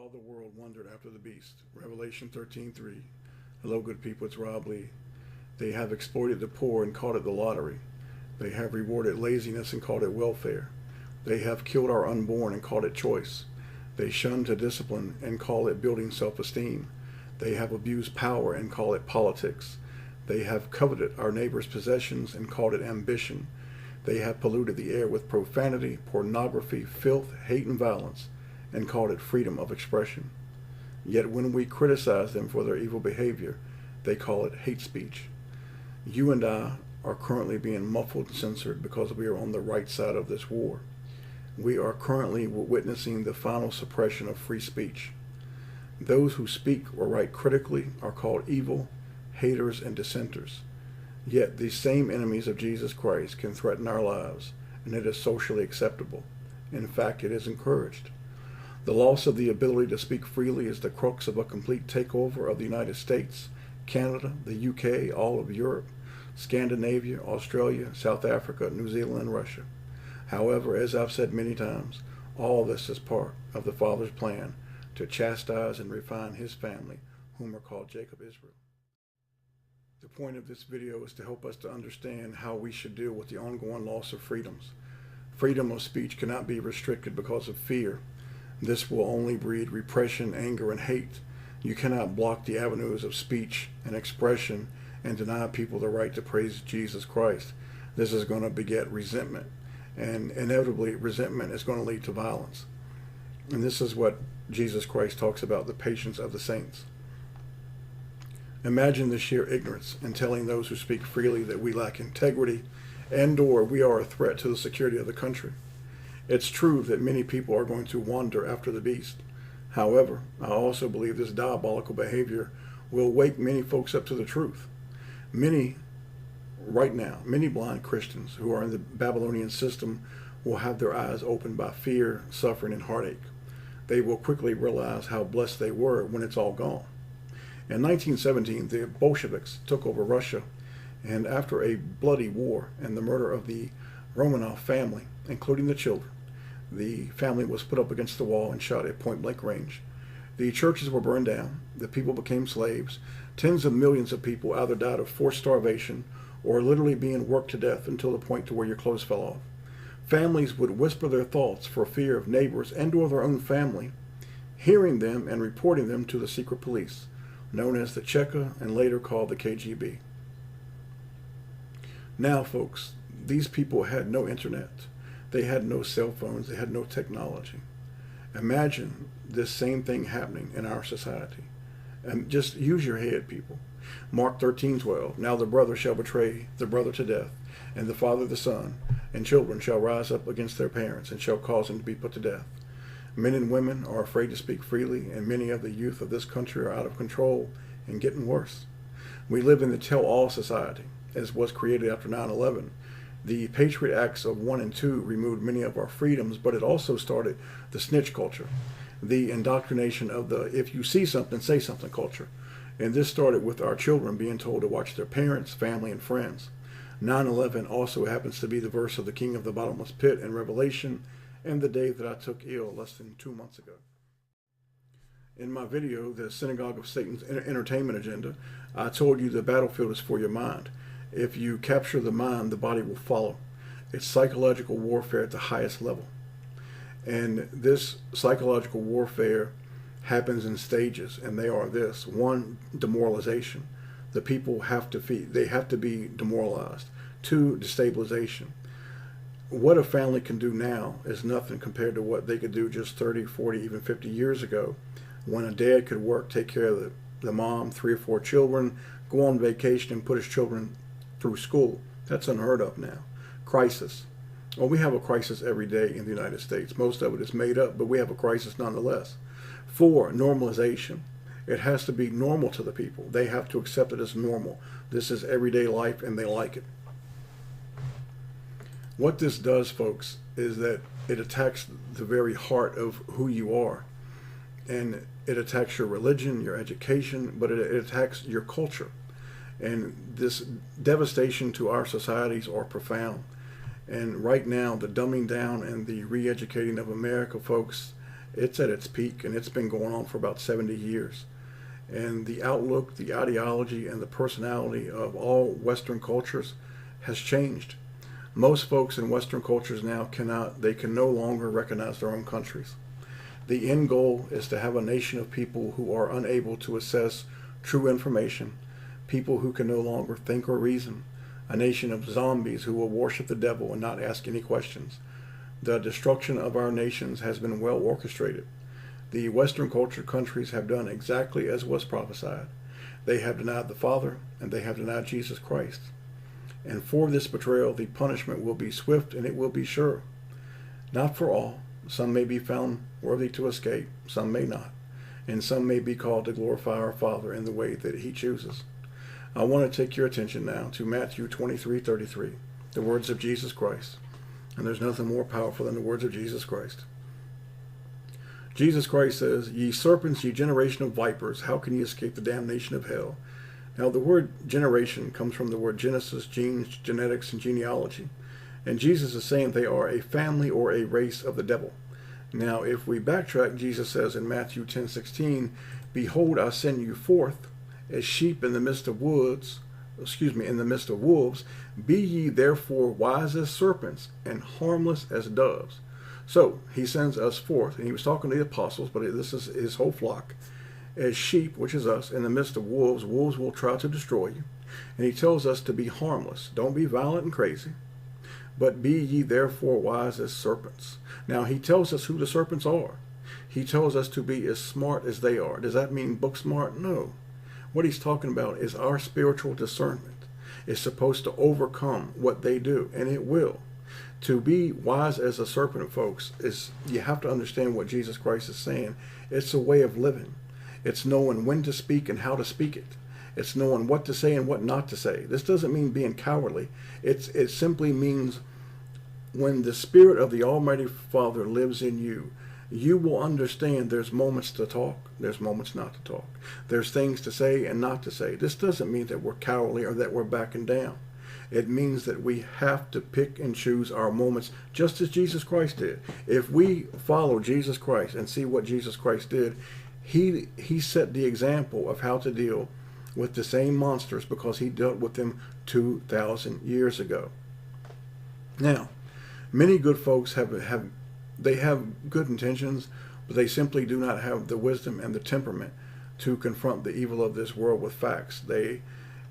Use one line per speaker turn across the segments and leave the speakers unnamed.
all the world wondered after the beast. Revelation 13:3. Hello, good people, it's Rob Lee. They have exploited the poor and called it the lottery. They have rewarded laziness and called it welfare. They have killed our unborn and called it choice. They shun to discipline and call it building self-esteem. They have abused power and call it politics. They have coveted our neighbor's possessions and called it ambition. They have polluted the air with profanity, pornography, filth, hate, and violence, and called it freedom of expression. Yet when we criticize them for their evil behavior, they call it hate speech. You and I are currently being muffled and censored because we are on the right side of this war. We are currently witnessing the final suppression of free speech. Those who speak or write critically are called evil, haters, and dissenters. Yet these same enemies of Jesus Christ can threaten our lives, and it is socially acceptable. In fact, it is encouraged. The loss of the ability to speak freely is the crux of a complete takeover of the United States, Canada, the UK, all of Europe, Scandinavia, Australia, South Africa, New Zealand, and Russia. However, as I've said many times, all this is part of the Father's plan to chastise and refine his family, whom are called Jacob Israel. The point of this video is to help us to understand how we should deal with the ongoing loss of freedoms. Freedom of speech cannot be restricted because of fear. This will only breed repression, anger, and hate. You cannot block the avenues of speech and expression and deny people the right to praise Jesus Christ. This is going to beget resentment, and inevitably resentment is going to lead to violence. And this is what Jesus Christ talks about, the patience of the saints. Imagine the sheer ignorance in telling those who speak freely that we lack integrity and/or we are a threat to the security of the country. It's true that many people are going to wander after the beast. However, I also believe this diabolical behavior will wake many folks up to the truth. Many blind Christians who are in the Babylonian system will have their eyes opened by fear, suffering, and heartache. They will quickly realize how blessed they were when it's all gone. In 1917, the Bolsheviks took over Russia, and after a bloody war and the murder of the Romanov family, including the children, the family was put up against the wall and shot at point-blank range. The churches were burned down, the people became slaves, tens of millions of people either died of forced starvation or literally being worked to death until the point to where your clothes fell off. Families would whisper their thoughts for fear of neighbors and or their own family hearing them and reporting them to the secret police, known as the Cheka and later called the KGB. Now, folks, these people had no internet. They had no cell phones. They had no technology. Imagine this same thing happening in our society. And just use your head, people. Mark 13:12. Now the brother shall betray the brother to death, and the father the son, and children shall rise up against their parents, and shall cause them to be put to death. Men and women are afraid to speak freely, and many of the youth of this country are out of control and getting worse. We live in the tell-all society, as was created after 9/11. The Patriot Acts of 1 and 2 removed many of our freedoms, but it also started the snitch culture, the indoctrination of the if you see something, say something culture. And this started with our children being told to watch their parents, family, and friends. 9/11 also happens to be the verse of the king of the bottomless pit in Revelation, and the day that I took ill less than 2 months ago. In my video, the Synagogue of Satan's Entertainment Agenda, I told you the battlefield is for your mind. If you capture the mind, the body will follow. It's psychological warfare at the highest level. And this psychological warfare happens in stages, and they are this. 1, demoralization. The people have to be demoralized. 2, destabilization. What a family can do now is nothing compared to what they could do just 30, 40, even 50 years ago, when a dad could work, take care of the mom, 3 or 4 children, go on vacation and put his children through school. That's unheard of now. Crisis. Well, we have a crisis every day in the United States. Most of it is made up, but we have a crisis nonetheless. 4, normalization. It has to be normal to the people. They have to accept it as normal. This is everyday life, and they like it. What this does, folks, is that it attacks the very heart of who you are. And it attacks your religion, your education, but it attacks your culture. And this devastation to our societies are profound. And right now, the dumbing down and the re-educating of America, folks, It's at its peak, and it's been going on for about 70 years. And the outlook, the ideology, and the personality of all Western cultures has changed. Most folks in Western cultures now can no longer recognize their own countries. The end goal is to have a nation of people who are unable to assess true information, people who can no longer think or reason, a nation of zombies who will worship the devil and not ask any questions. The destruction of our nations has been well orchestrated. The Western culture countries have done exactly as was prophesied. They have denied the Father, and they have denied Jesus Christ. And for this betrayal, the punishment will be swift and it will be sure. Not for all. Some may be found worthy to escape, some may not. And some may be called to glorify our Father in the way that He chooses. I want to take your attention now to Matthew 23:33, the words of Jesus Christ. And there's nothing more powerful than the words of Jesus Christ. Jesus Christ says, "Ye serpents, ye generation of vipers, how can ye escape the damnation of hell?" Now the word generation comes from the word Genesis, genes, genetics, and genealogy. And Jesus is saying they are a family or a race of the devil. Now if we backtrack, Jesus says in Matthew 10:16, "Behold, I send you forth as sheep in the midst of wolves. Be ye therefore wise as serpents and harmless as doves." So he sends us forth, and he was talking to the apostles, but this is his whole flock, as sheep, which is us, in the midst of wolves. Wolves will try to destroy you. And he tells us to be harmless. Don't be violent and crazy, but be ye therefore wise as serpents. Now he tells us who the serpents are. He tells us to be as smart as they are. Does that mean book smart? No. What he's talking about is our spiritual discernment is supposed to overcome what they do, and it will. To be wise as a serpent, folks, is you have to understand what Jesus Christ is saying. It's a way of living. It's knowing when to speak and how to speak it. It's knowing what to say and what not to say. This doesn't mean being cowardly. It simply means when the Spirit of the Almighty Father lives in you, you will understand there's moments to talk, there's moments not to talk. There's things to say and not to say. This doesn't mean that we're cowardly or that we're backing down. It means that we have to pick and choose our moments, just as Jesus Christ did. If we follow Jesus Christ and see what Jesus Christ did, he set the example of how to deal with the same monsters because he dealt with them 2,000 years ago. Now, many good folks have good intentions, but they simply do not have the wisdom and the temperament to confront the evil of this world with facts.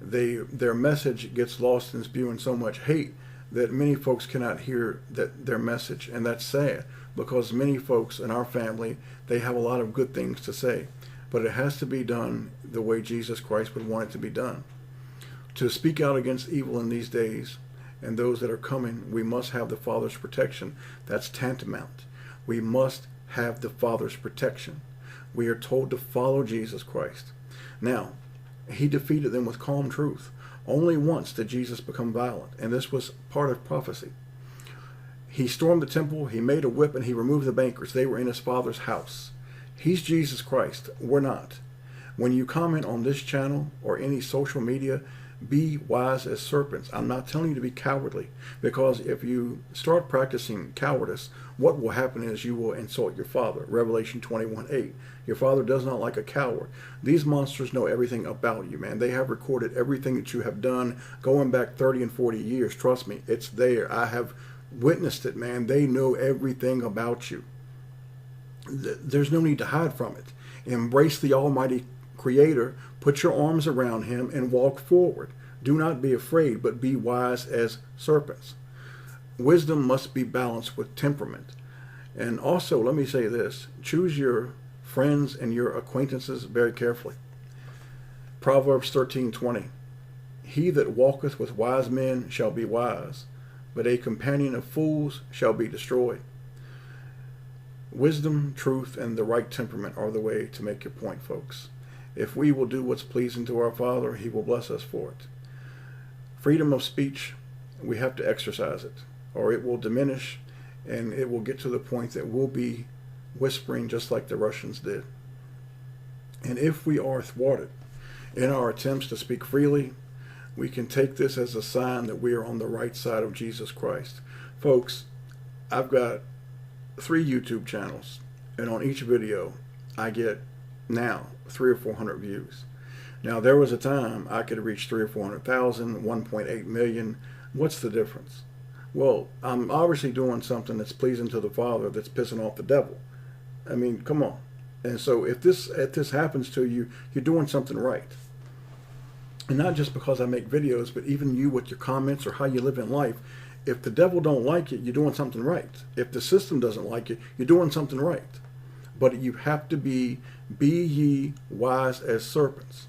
Their message gets lost in spewing so much hate that many folks cannot hear their message, and that's sad because many folks in our family, they have a lot of good things to say, but it has to be done the way Jesus Christ would want it to be done. To speak out against evil in these days and those that are coming, we must have the Father's protection. That's tantamount. We must have the Father's protection. We are told to follow Jesus Christ. Now, he defeated them with calm truth. Only once did Jesus become violent, and this was part of prophecy. He stormed the temple, he made a whip, and he removed the bankers. They were in his Father's house. He's Jesus Christ. We're not. When you comment on this channel or any social media, be wise as serpents. I'm not telling you to be cowardly, because if you start practicing cowardice, what will happen is you will insult your Father. Revelation 21:8. Your Father does not like a coward. These monsters know everything about you, man. They have recorded everything that you have done going back 30 and 40 years. Trust me, it's there. I have witnessed it, man. They know everything about you. There's no need to hide from it. Embrace the Almighty Creator, put your arms around him, and walk forward. Do not be afraid, but be wise as serpents. Wisdom must be balanced with temperament. And also, let me say this, choose your friends and your acquaintances very carefully. Proverbs 13:20. He that walketh with wise men shall be wise, but a companion of fools shall be destroyed. Wisdom, truth, and the right temperament are the way to make your point, folks. If we will do what's pleasing to our Father, he will bless us for it. Freedom of speech, we have to exercise it, or it will diminish, and it will get to the point that we'll be whispering just like the Russians did. And if we are thwarted in our attempts to speak freely, we can take this as a sign that we are on the right side of Jesus Christ. Folks, I've got 3 YouTube channels, and on each video I get now 300 or 400 views. Now there was a time I could reach 300 or 400,000, 1.8 million. What's the difference? Well, I'm obviously doing something that's pleasing to the Father, that's pissing off the devil. I mean, come on. And so if this happens to you, you're doing something right. And not just because I make videos, but even you with your comments or how you live in life. If the devil don't like it, you're doing something right. If the system doesn't like it, you're doing something right. But you have to be ye wise as serpents.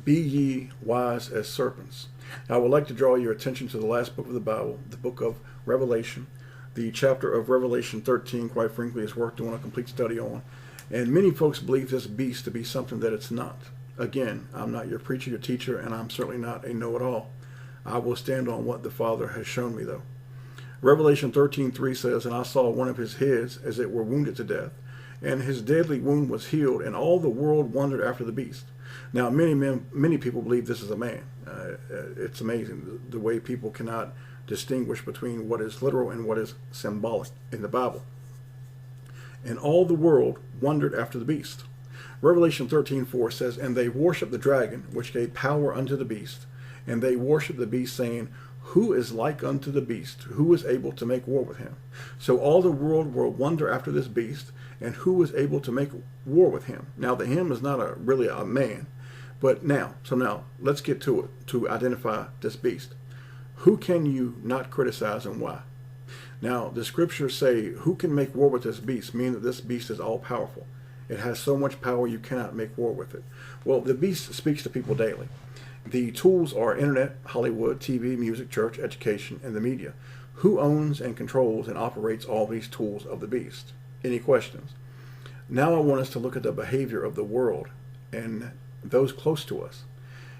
Be ye wise as serpents. Now, I would like to draw your attention to the last book of the Bible, the book of Revelation. The chapter of Revelation 13, quite frankly, is worth doing a complete study on. And many folks believe this beast to be something that it's not. Again, I'm not your preacher, your teacher, and I'm certainly not a know-it-all. I will stand on what the Father has shown me, though. Revelation 13:3 says, "And I saw one of his heads as it were wounded to death, and his deadly wound was healed, and all the world wondered after the beast." Now, many people believe this is a man. It's amazing the way people cannot distinguish between what is literal and what is symbolic in the Bible. And all the world wondered after the beast. Revelation 13:4 says, "And they worshiped the dragon, which gave power unto the beast. And they worshiped the beast, saying, Who is like unto the beast? Who is able to make war with him?" So all the world will wonder after this beast, and who is able to make war with him. Now, the him is not really a man. But now let's get to it, to identify this beast. Who can you not criticize and why? Now, the scriptures say, who can make war with this beast, meaning that this beast is all powerful. It has so much power you cannot make war with it. Well, the beast speaks to people daily. The tools are internet, Hollywood, TV, music, church, education, and the media. Who owns and controls and operates all these tools of the beast? Any questions? Now I want us to look at the behavior of the world and those close to us.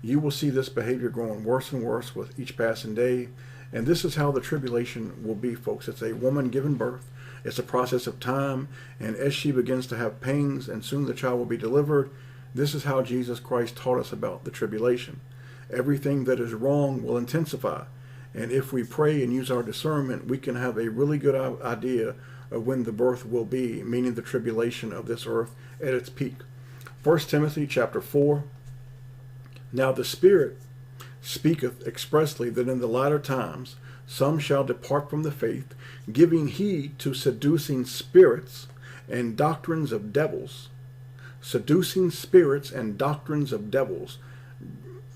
You will see this behavior growing worse and worse with each passing day. And this is how the tribulation will be, folks. It's a woman giving birth. It's a process of time. And as she begins to have pains and soon the child will be delivered, this is how Jesus Christ taught us about the tribulation. Everything that is wrong will intensify. And if we pray and use our discernment, we can have a really good idea of when the birth will be, meaning the tribulation of this earth at its peak. 1 Timothy chapter 4. "Now the Spirit speaketh expressly that in the latter times some shall depart from the faith, giving heed to seducing spirits and doctrines of devils." Seducing spirits and doctrines of devils.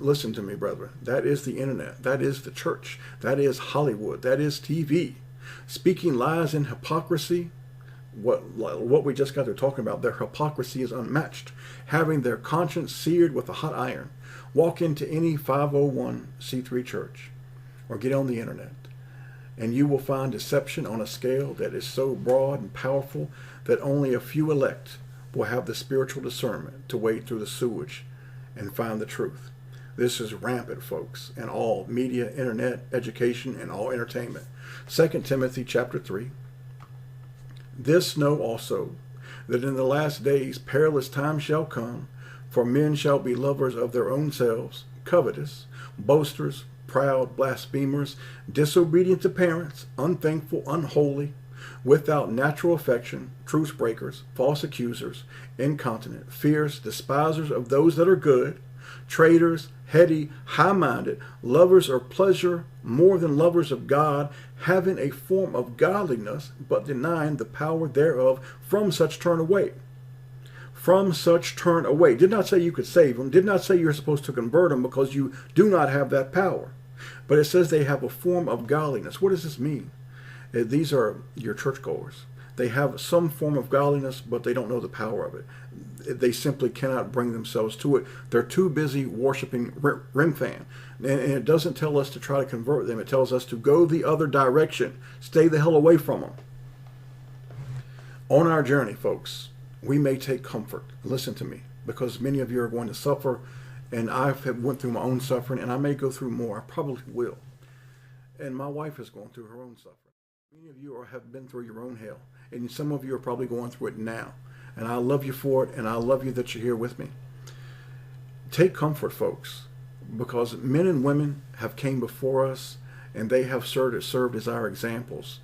Listen to me, brethren. That is the internet. That is the church. That is Hollywood. That is TV. Speaking lies and hypocrisy. What we just got through talking about, their hypocrisy is unmatched. Having their conscience seared with a hot iron. Walk into any 501c3 church or get on the internet, and you will find deception on a scale that is so broad and powerful that only a few elect will have the spiritual discernment to wade through the sewage and find the truth. This is rampant, folks, in all media, internet, education, and all entertainment. 2 Timothy chapter 3. "This know also, that in the last days perilous times shall come, for men shall be lovers of their own selves, covetous, boasters, proud, blasphemers, disobedient to parents, unthankful, unholy, without natural affection, truce breakers, false accusers, incontinent, fierce, despisers of those that are good, traitors, heady, high-minded, lovers of pleasure more than lovers of God, having a form of godliness, but denying the power thereof. From such turn away." From such turn away. Did not say you could save them. Did not say you're supposed to convert them, because you do not have that power. But it says they have a form of godliness. What does this mean? These are your churchgoers. They have some form of godliness, but they don't know the power of it. They simply cannot bring themselves to it. They're too busy worshiping Remphan. And it doesn't tell us to try to convert them. It tells us to go the other direction. Stay the hell away from them. On our journey, folks, we may take comfort. Listen to me, because many of you are going to suffer, and I have went through my own suffering, and I may go through more. I probably will. And my wife is going through her own suffering. Many of you have been through your own hell, and some of you are probably going through it now. And I love you for it, and I love you that you're here with me. Take comfort, folks, because men and women have came before us, and they have served as our examples.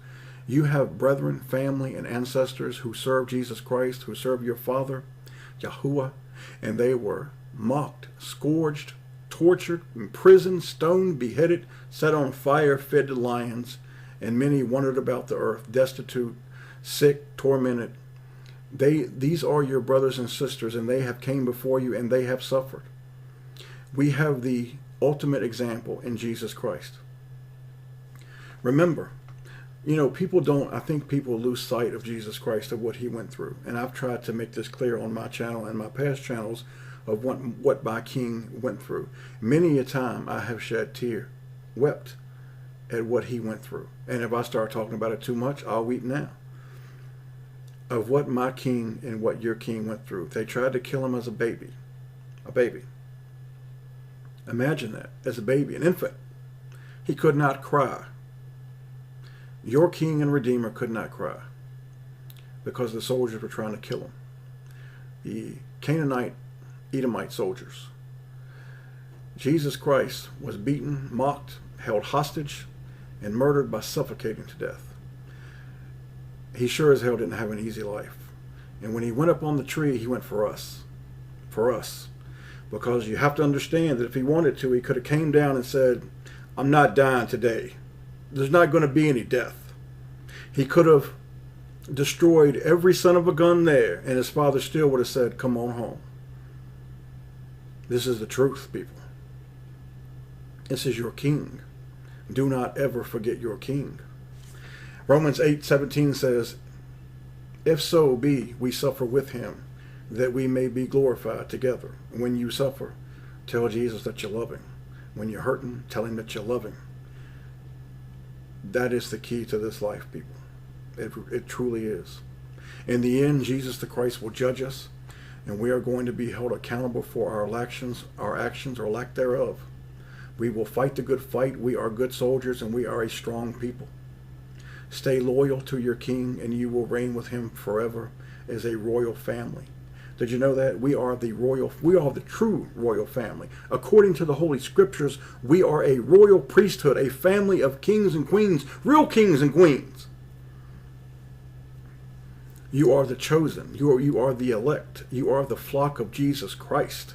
You have brethren, family, and ancestors who serve Jesus Christ, who serve your Father, Yahuwah, and they were mocked, scourged, tortured, imprisoned, stoned, beheaded, set on fire, fed to lions, and many wandered about the earth, destitute, sick, tormented. These are your brothers and sisters, and they have came before you, and they have suffered. We have the ultimate example in Jesus Christ. Remember, I think people lose sight of Jesus Christ, of what he went through. And I've tried to make this clear on my channel and my past channels of what my King went through. Many a time I have shed tear, wept at what he went through. And if I start talking about it too much, I'll weep now. Of what my King and what your King went through. They tried to kill him as a baby. A baby. Imagine that. As a baby, an infant. He could not cry. Your King and Redeemer could not cry because the soldiers were trying to kill him. The Canaanite, Edomite soldiers. Jesus Christ was beaten, mocked, held hostage, and murdered by suffocating to death. He sure as hell didn't have an easy life. And when he went up on the tree, he went for us. For us. Because you have to understand that if he wanted to, he could have came down and said, I'm not dying today. There's not going to be any death. He could have destroyed every son of a gun there, and his father still would have said, come on home. This is the truth, people. This is your King. Do not ever forget your King. Romans 8:17 says, if so be we suffer with him, that we may be glorified together. When you suffer, tell Jesus that you love him. When you're hurting, tell him that you love him. That is the key to this life, people. It truly is. In the end, Jesus the Christ will judge us, and we are going to be held accountable for our actions or lack thereof. We will fight the good fight. We are good soldiers, and we are a strong people. Stay loyal to your King, and you will reign with him forever as a royal family. Did you know that? We are the true royal family. According to the Holy Scriptures, we are a royal priesthood, a family of kings and queens, real kings and queens. You are the chosen. You are the elect. You are the flock of Jesus Christ.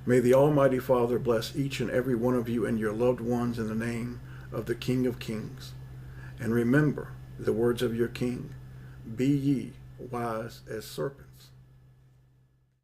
May the Almighty Father bless each and every one of you and your loved ones in the name of the King of Kings. And remember the words of your King, be ye wise as serpents.